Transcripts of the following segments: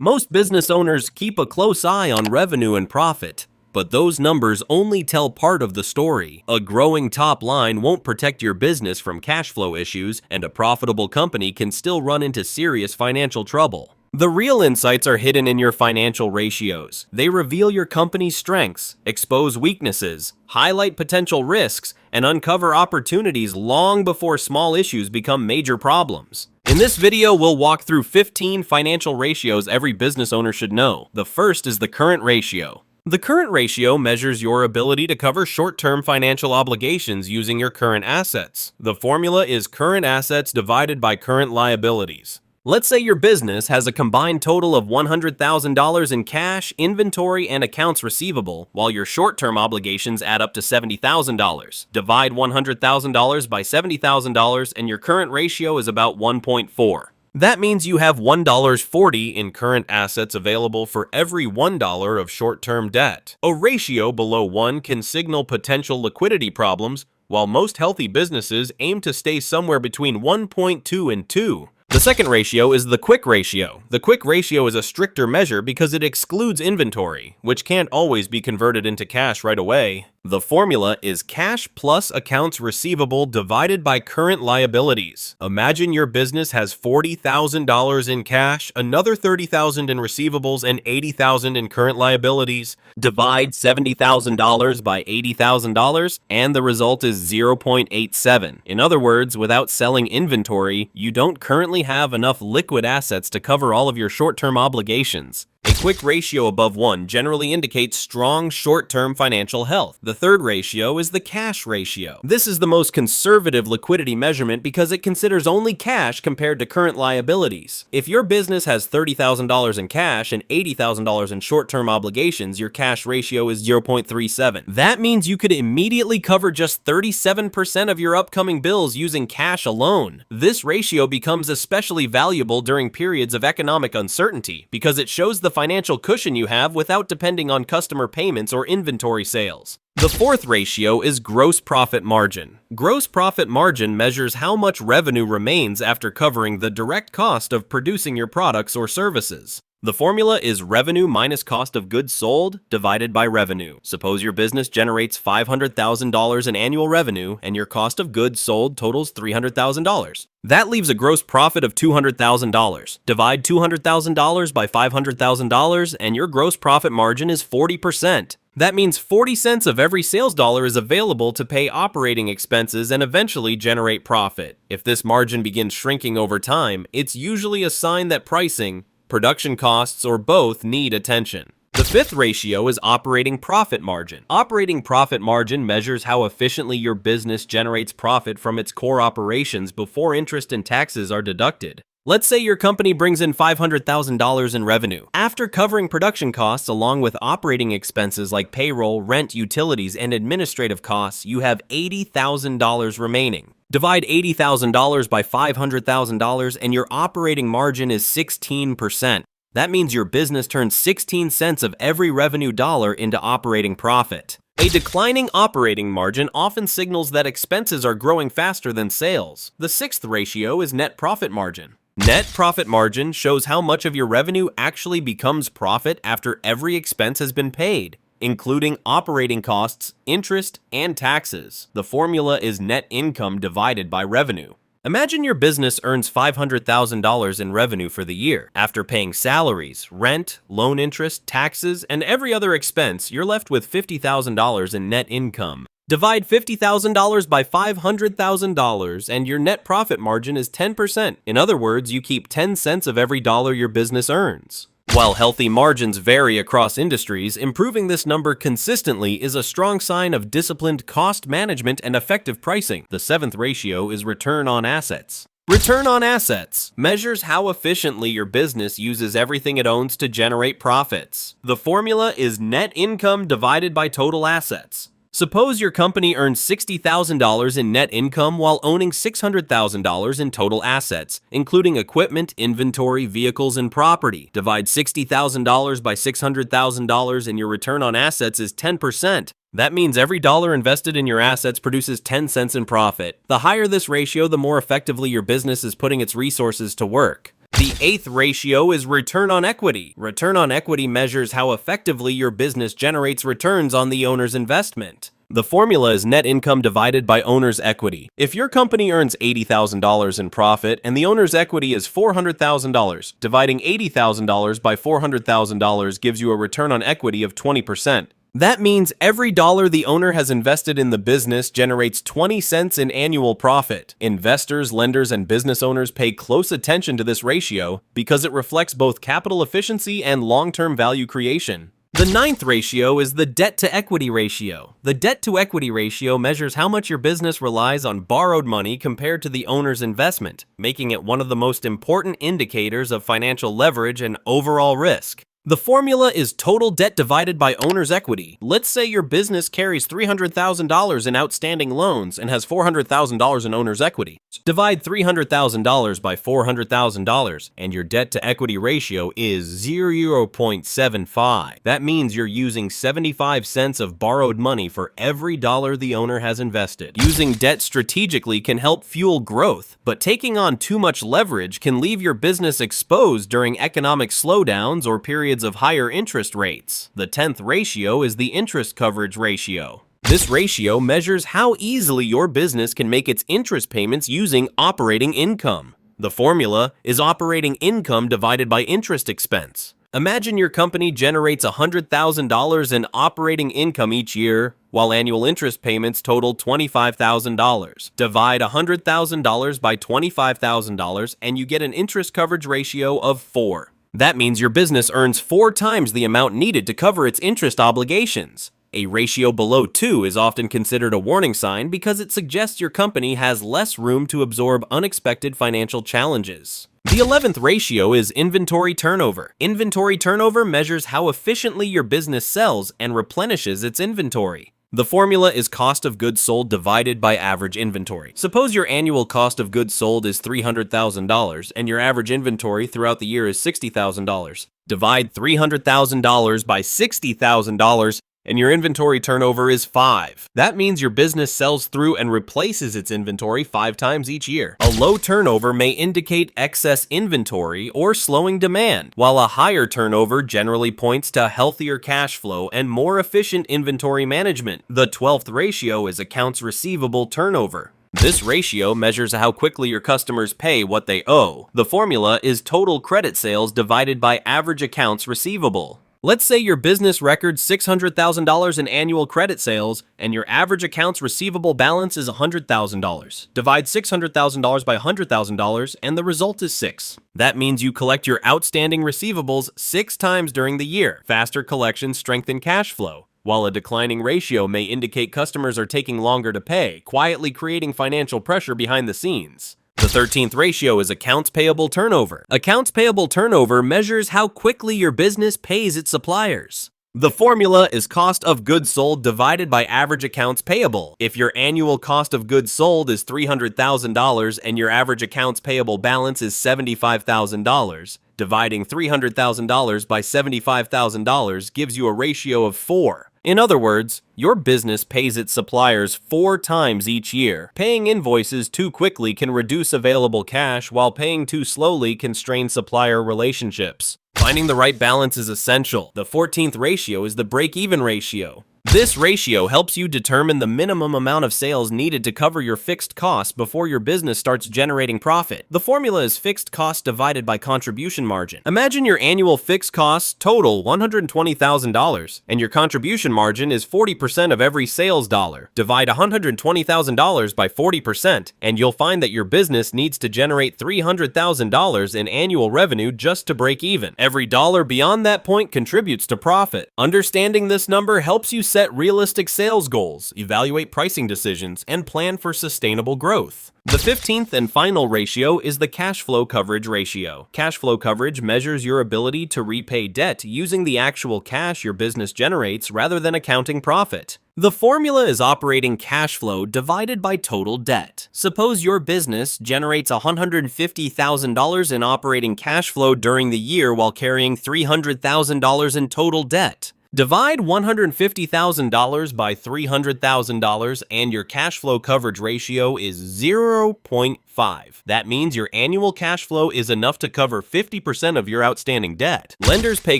Most business owners keep a close eye on revenue and profit, but those numbers only tell part of the story. A growing top line won't protect your business from cash flow issues, and a profitable company can still run into serious financial trouble. The real insights are hidden in your financial ratios. They reveal your company's strengths, expose weaknesses, highlight potential risks, and uncover opportunities long before small issues become major problems. In this video, we'll walk through 15 financial ratios every business owner should know. The first is the current ratio. The current ratio measures your ability to cover short-term financial obligations using your current assets. The formula is current assets divided by current liabilities. Let's say your business has a combined total of $100,000 in cash, inventory, and accounts receivable, while your short-term obligations add up to $70,000. Divide $100,000 by $70,000 and your current ratio is about 1.4. That means you have $1.40 in current assets available for every $1 of short-term debt. A ratio below 1 can signal potential liquidity problems, while most healthy businesses aim to stay somewhere between 1.2 and 2. The second ratio is the quick ratio. The quick ratio is a stricter measure because it excludes inventory, which can't always be converted into cash right away. The formula is cash plus accounts receivable divided by current liabilities. Imagine your business has $40,000 in cash, another $30,000 in receivables, and $80,000 in current liabilities. Divide $70,000 by $80,000, and the result is 0.87. In other words, without selling inventory, you don't currently have enough liquid assets to cover all of your short-term obligations. A quick ratio above 1 generally indicates strong short-term financial health. The third ratio is the cash ratio. This is the most conservative liquidity measurement because it considers only cash compared to current liabilities. If your business has $30,000 in cash and $80,000 in short-term obligations, your cash ratio is 0.37. That means you could immediately cover just 37% of your upcoming bills using cash alone. This ratio becomes especially valuable during periods of economic uncertainty because it shows the financial cushion you have without depending on customer payments or inventory sales. The fourth ratio is gross profit margin. Gross profit margin measures how much revenue remains after covering the direct cost of producing your products or services. The formula is revenue minus cost of goods sold divided by revenue. Suppose your business generates $500,000 in annual revenue and your cost of goods sold totals $300,000. That leaves a gross profit of $200,000. Divide $200,000 by $500,000 and your gross profit margin is 40%. That means 40 cents of every sales dollar is available to pay operating expenses and eventually generate profit. If this margin begins shrinking over time, it's usually a sign that pricing, production costs, or both need attention. The fifth ratio is operating profit margin. Operating profit margin measures how efficiently your business generates profit from its core operations before interest and taxes are deducted. Let's say your company brings in $500,000 in revenue. After covering production costs along with operating expenses like payroll, rent, utilities, and administrative costs, you have $80,000 remaining. Divide $80,000 by $500,000 and your operating margin is 16%. That means your business turns 16 cents of every revenue dollar into operating profit. A declining operating margin often signals that expenses are growing faster than sales. The sixth ratio is net profit margin. Net profit margin shows how much of your revenue actually becomes profit after every expense has been paid, including operating costs, interest, and taxes. The formula is net income divided by revenue. Imagine your business earns $500,000 in revenue for the year. After paying salaries, rent, loan interest, taxes, and every other expense, you're left with $50,000 in net income. Divide $50,000 by $500,000 and your net profit margin is 10%. In other words, you keep 10 cents of every dollar your business earns. While healthy margins vary across industries, improving this number consistently is a strong sign of disciplined cost management and effective pricing. The seventh ratio is return on assets. Return on assets measures how efficiently your business uses everything it owns to generate profits. The formula is net income divided by total assets. Suppose your company earns $60,000 in net income while owning $600,000 in total assets, including equipment, inventory, vehicles, and property. Divide $60,000 by $600,000 and your return on assets is 10%. That means every dollar invested in your assets produces 10 cents in profit. The higher this ratio, the more effectively your business is putting its resources to work. The 8th ratio is return on equity. Return on equity measures how effectively your business generates returns on the owner's investment. The formula is net income divided by owner's equity. If your company earns $80,000 in profit and the owner's equity is $400,000, dividing $80,000 by $400,000 gives you a return on equity of 20%. That means every dollar the owner has invested in the business generates 20 cents in annual profit. Investors, lenders, and business owners pay close attention to this ratio because it reflects both capital efficiency and long-term value creation. The 9th ratio is the debt-to-equity ratio. The debt-to-equity ratio measures how much your business relies on borrowed money compared to the owner's investment, making it one of the most important indicators of financial leverage and overall risk. The formula is total debt divided by owner's equity. Let's say your business carries $300,000 in outstanding loans and has $400,000 in owner's equity. Divide $300,000 by $400,000 and your debt to equity ratio is 0.75. That means you're using 75 cents of borrowed money for every dollar the owner has invested. Using debt strategically can help fuel growth, but taking on too much leverage can leave your business exposed during economic slowdowns or periods of higher interest rates. The 10th ratio is the interest coverage ratio. This ratio measures how easily your business can make its interest payments using operating income. The formula is operating income divided by interest expense. Imagine your company generates $100,000 in operating income each year, while annual interest payments total $25,000. Divide $100,000 by $25,000 and you get an interest coverage ratio of 4. That means your business earns 4 times the amount needed to cover its interest obligations. A ratio below 2 is often considered a warning sign because it suggests your company has less room to absorb unexpected financial challenges. The 11th ratio is inventory turnover. Inventory turnover measures how efficiently your business sells and replenishes its inventory. The formula is cost of goods sold divided by average inventory. Suppose your annual cost of goods sold is $300,000 and your average inventory throughout the year is $60,000. Divide $300,000 by $60,000 and your inventory turnover is 5. That means your business sells through and replaces its inventory 5 times each year. A low turnover may indicate excess inventory or slowing demand, while a higher turnover generally points to healthier cash flow and more efficient inventory management. The 12th ratio is accounts receivable turnover. This ratio measures how quickly your customers pay what they owe. The formula is total credit sales divided by average accounts receivable. Let's say your business records $600,000 in annual credit sales and your average accounts receivable balance is $100,000. Divide $600,000 by $100,000 and the result is 6. That means you collect your outstanding receivables 6 times during the year. Faster collections strengthen cash flow, while a declining ratio may indicate customers are taking longer to pay, quietly creating financial pressure behind the scenes. The 13th ratio is accounts payable turnover. Accounts payable turnover measures how quickly your business pays its suppliers. The formula is cost of goods sold divided by average accounts payable. If your annual cost of goods sold is $300,000 and your average accounts payable balance is $75,000, dividing $300,000 by $75,000 gives you a ratio of 4. In other words, your business pays its suppliers 4 times each year. Paying invoices too quickly can reduce available cash, while paying too slowly can strain supplier relationships. Finding the right balance is essential. The 14th ratio is the break-even ratio. This ratio helps you determine the minimum amount of sales needed to cover your fixed costs before your business starts generating profit. The formula is fixed costs divided by contribution margin. Imagine your annual fixed costs total $120,000 and your contribution margin is 40% of every sales dollar. Divide $120,000 by 40% and you'll find that your business needs to generate $300,000 in annual revenue just to break even. Every dollar beyond that point contributes to profit. Understanding this number helps you set realistic sales goals, evaluate pricing decisions, and plan for sustainable growth. The 15th and final ratio is the cash flow coverage ratio. Cash flow coverage measures your ability to repay debt using the actual cash your business generates rather than accounting profit. The formula is operating cash flow divided by total debt. Suppose your business generates $150,000 in operating cash flow during the year while carrying $300,000 in total debt. Divide $150,000 by $300,000 and your cash flow coverage ratio is 0.5. That means your annual cash flow is enough to cover 50% of your outstanding debt. Lenders pay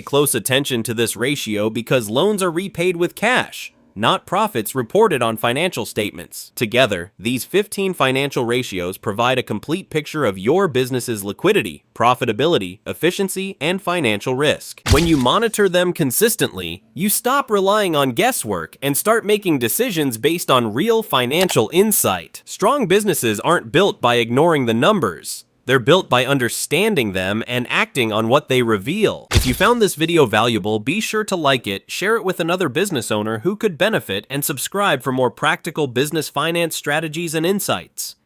close attention to this ratio because loans are repaid with cash, not profits reported on financial statements. Together, these 15 financial ratios provide a complete picture of your business's liquidity, profitability, efficiency, and financial risk. When you monitor them consistently, you stop relying on guesswork and start making decisions based on real financial insight. Strong businesses aren't built by ignoring the numbers. They're built by understanding them and acting on what they reveal. If you found this video valuable, be sure to like it, share it with another business owner who could benefit, and subscribe for more practical business finance strategies and insights.